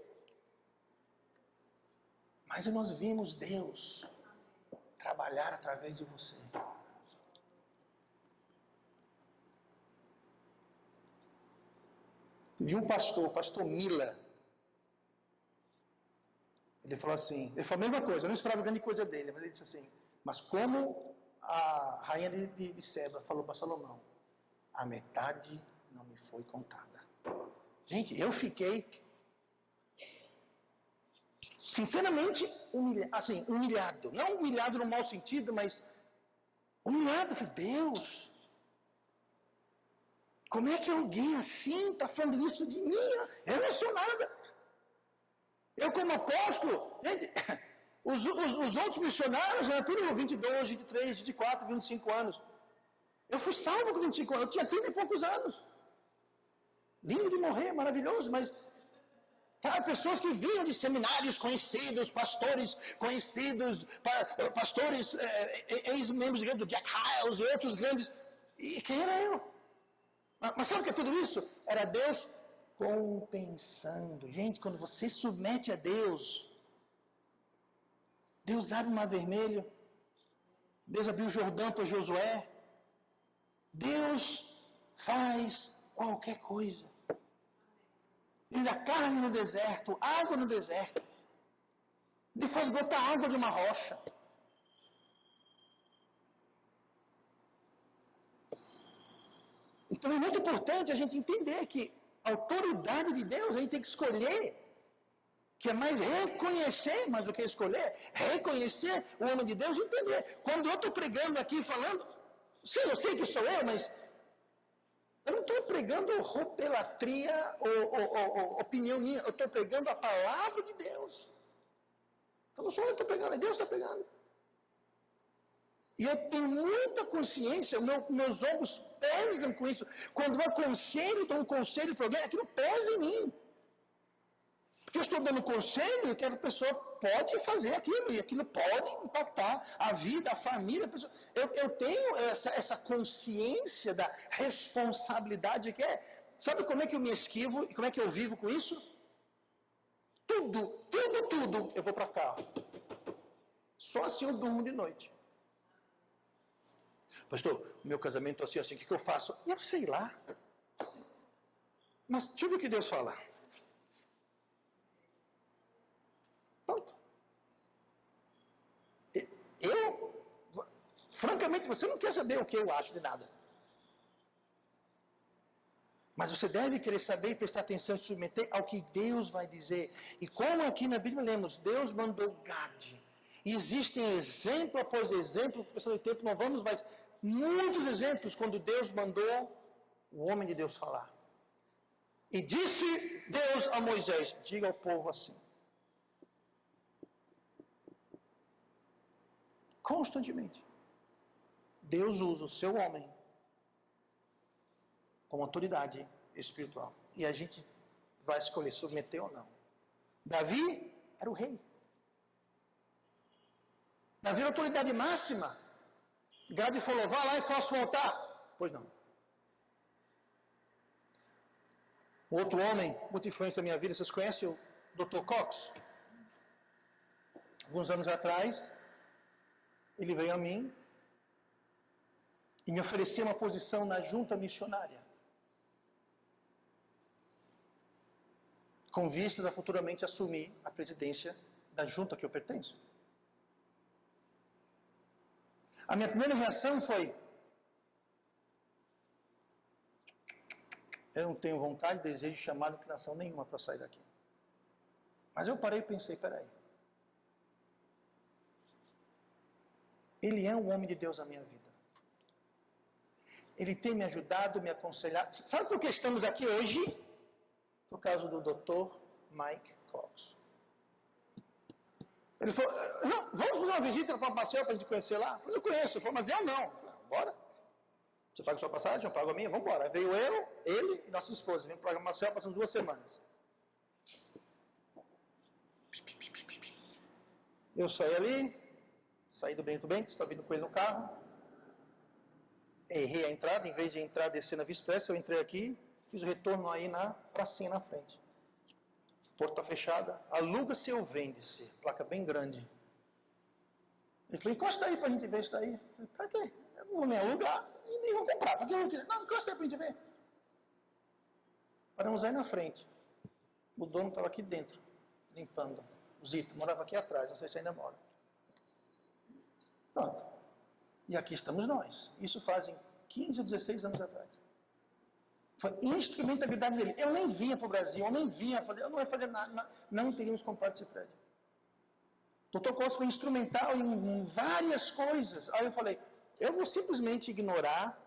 Mas nós vimos Deus trabalhar através de você. Vi um pastor, o pastor Mila. Ele falou assim, ele falou a mesma coisa, eu não esperava grande coisa dele, mas ele disse assim, mas como a rainha de Seba falou para Salomão, a metade não me foi contada. Gente, eu fiquei, sinceramente, humilhado. Não humilhado no mau sentido, mas humilhado. Falei, Deus, como é que alguém assim está falando isso de mim? Eu não sou nada. Eu como apóstolo, gente, os outros missionários eram tudo 22, 23, 24, 25 anos. Eu fui salvo com 25 anos, eu tinha 30 e poucos anos. Lindo de morrer, maravilhoso, mas pessoas que vinham de seminários conhecidos, pastores conhecidos, pastores, ex-membros do Jack Hyles e outros grandes. E quem era eu? Mas sabe o que é tudo isso? Era Deus compensando. Gente, quando você submete a Deus, Deus abre o mar vermelho, Deus abriu o Jordão para Josué, Deus faz qualquer coisa. Ele dá carne no deserto, água no deserto, Ele faz brotar água de uma rocha. Então é muito importante a gente entender que a autoridade de Deus, a gente tem que escolher, que é mais reconhecer, mais do que escolher, reconhecer o homem de Deus e entender. Quando eu estou pregando aqui, falando, sim, eu sei que sou eu, mas eu não estou pregando ropelatria ou opinião minha, eu estou pregando a palavra de Deus. Então não sou eu que estou pregando, é Deus que está pregando. E eu tenho muita consciência, meus ombros pesam com isso. Quando eu aconselho, dou um conselho para alguém, aquilo pesa em mim. Porque eu estou dando conselho que a pessoa pode fazer aquilo, e aquilo pode impactar a vida, a família. A pessoa. Eu tenho essa consciência da responsabilidade que é. Sabe como é que eu me esquivo e como é que eu vivo com isso? Tudo, eu vou para cá. Só assim eu durmo de noite. Pastor, meu casamento assim, o que eu faço? Eu sei lá. Mas deixa eu ver o que Deus fala. Pronto. Francamente, você não quer saber o que eu acho de nada. Mas você deve querer saber e prestar atenção e se submeter ao que Deus vai dizer. E como aqui na Bíblia lemos, Deus mandou Gade. E existem exemplo após exemplo, por questão de tempo não vamos, mas muitos exemplos quando Deus mandou o homem de Deus falar. E disse Deus a Moisés, diga ao povo assim. Constantemente. Deus usa o seu homem como autoridade espiritual. E a gente vai escolher submeter ou não. Davi era o rei. Davi era a autoridade máxima. Gade falou, vá lá e faça um altar. Pois não. Outro homem, muito influente na minha vida, vocês conhecem o Dr. Cox? Alguns anos atrás, ele veio a mim e me oferecia uma posição na junta missionária. Com vistas a futuramente assumir a presidência da junta que eu pertenço. A minha primeira reação foi, eu não tenho vontade, desejo, chamado, inclinação nenhuma para sair daqui. Mas eu parei e pensei, peraí. Ele é um homem de Deus na minha vida. Ele tem me ajudado, me aconselhado. Sabe por que estamos aqui hoje? Por causa do Dr. Mike Cox. Ele falou, não, vamos fazer uma visita para o Maceió para a gente conhecer lá? Eu falei, eu conheço. Ele falou, mas eu não. Eu falei, bora. Você paga a sua passagem, eu pago a minha, vamos embora. Veio ele e nossa esposa. Vim para o Maceió, passamos 2 semanas. Eu saí ali, saí do Bento Bento, estava vindo com ele no carro. Errei a entrada, em vez de entrar descer na Via Expressa, eu entrei aqui, fiz o retorno aí na pracinha na frente. Porta fechada, aluga-se ou vende-se, placa bem grande. Ele falou, encosta aí para a gente ver isso daí. Eu falei, para quê? Eu não vou nem alugar e nem vou comprar. Por que eu não queria? Não, encosta aí para a gente ver. Paramos aí na frente. O dono estava aqui dentro, limpando. O Zito morava aqui atrás, não sei se ainda mora. Pronto. E aqui estamos nós. Isso fazem 15 ou 16 anos atrás. Foi instrumentabilidade dele. Eu nem vinha para o Brasil, eu nem vinha fazer, eu não ia fazer nada, não teríamos comprado esse prédio. Dr. Costa foi instrumental em várias coisas. Aí eu falei, eu vou simplesmente ignorar.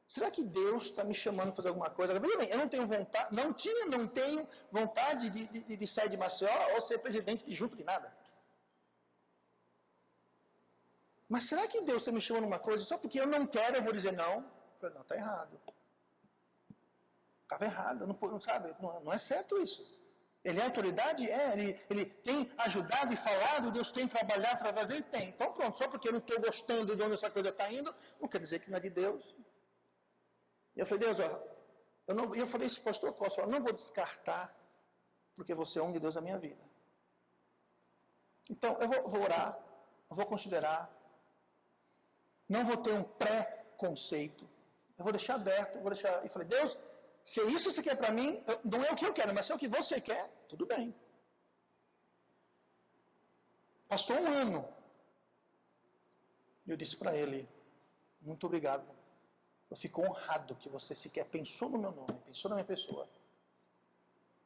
Será que Deus está me chamando para fazer alguma coisa? Veja bem, eu não tenho vontade, não tenho vontade de sair de Maceió ou ser presidente de junto de nada. Mas será que Deus está me chamando uma coisa só porque eu não quero, eu vou dizer não? Eu falei, não, está errado. Estava errado, não sabe, não é certo isso. Ele é autoridade? Ele tem ajudado e falado, Deus tem trabalhado através dele? Tem. Então pronto, só porque eu não estou gostando de onde essa coisa está indo, não quer dizer que não é de Deus. Eu falei, Deus, eu falei isso para o pastor Costa, eu não vou descartar, porque você é um de Deus na minha vida. Então, eu vou orar, eu vou considerar, não vou ter um pré-conceito, eu vou deixar aberto, e falei, Deus, se é isso que você quer para mim, não é o que eu quero, mas se é o que você quer, tudo bem. Passou 1 ano, e eu disse para ele, muito obrigado. Eu fico honrado que você sequer pensou no meu nome, pensou na minha pessoa.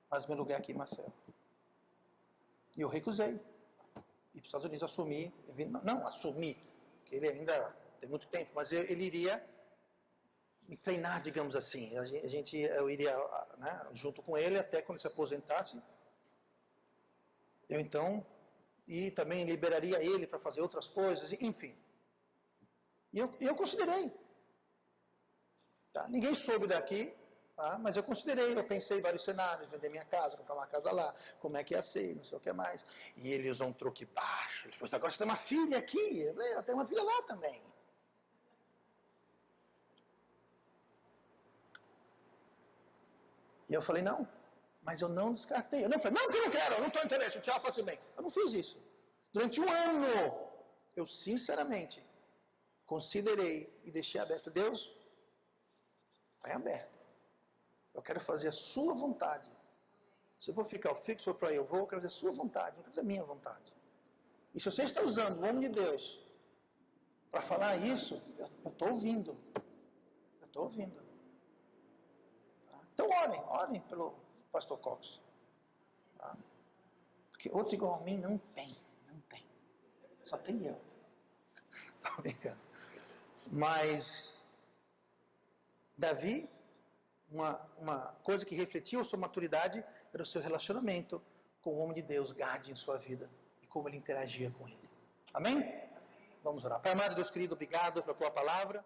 Mas meu lugar é aqui em Maceió. E eu recusei. Ir para os Estados Unidos, assumi. Assumi. Porque ele ainda tem muito tempo, mas ele iria me treinar, digamos assim. Eu iria junto com ele até quando ele se aposentasse. Eu então, e também liberaria ele para fazer outras coisas, enfim. E eu considerei. Tá? Ninguém soube daqui, Mas eu considerei, eu pensei em vários cenários, vender minha casa, comprar uma casa lá, como é que ia ser, não sei o que mais. E ele usou um truque baixo, ele falou, agora você tem uma filha aqui. Eu falei, eu tenho uma filha lá também. E eu falei, não, mas eu não descartei. Eu não falei, não, que eu não quero, eu não estou interessado, tchau, passe bem. Eu não fiz isso. Durante um ano, eu sinceramente considerei e deixei aberto. Deus, vai aberto. Eu quero fazer a sua vontade. Se eu vou ficar fixo para aí, eu quero fazer a sua vontade, não quero fazer a minha vontade. E se você está usando o nome de Deus para falar isso, eu estou ouvindo. Eu estou ouvindo. Tá? Então orem pelo pastor Cox. Tá? Porque outro igual a mim não tem. Só tem eu. Estou brincando. Mas Davi, uma coisa que refletiu a sua maturidade era o seu relacionamento com o homem de Deus, Gade, em sua vida. E como ele interagia com ele. Amém? Vamos orar. Pai amado, Deus querido, obrigado pela tua palavra.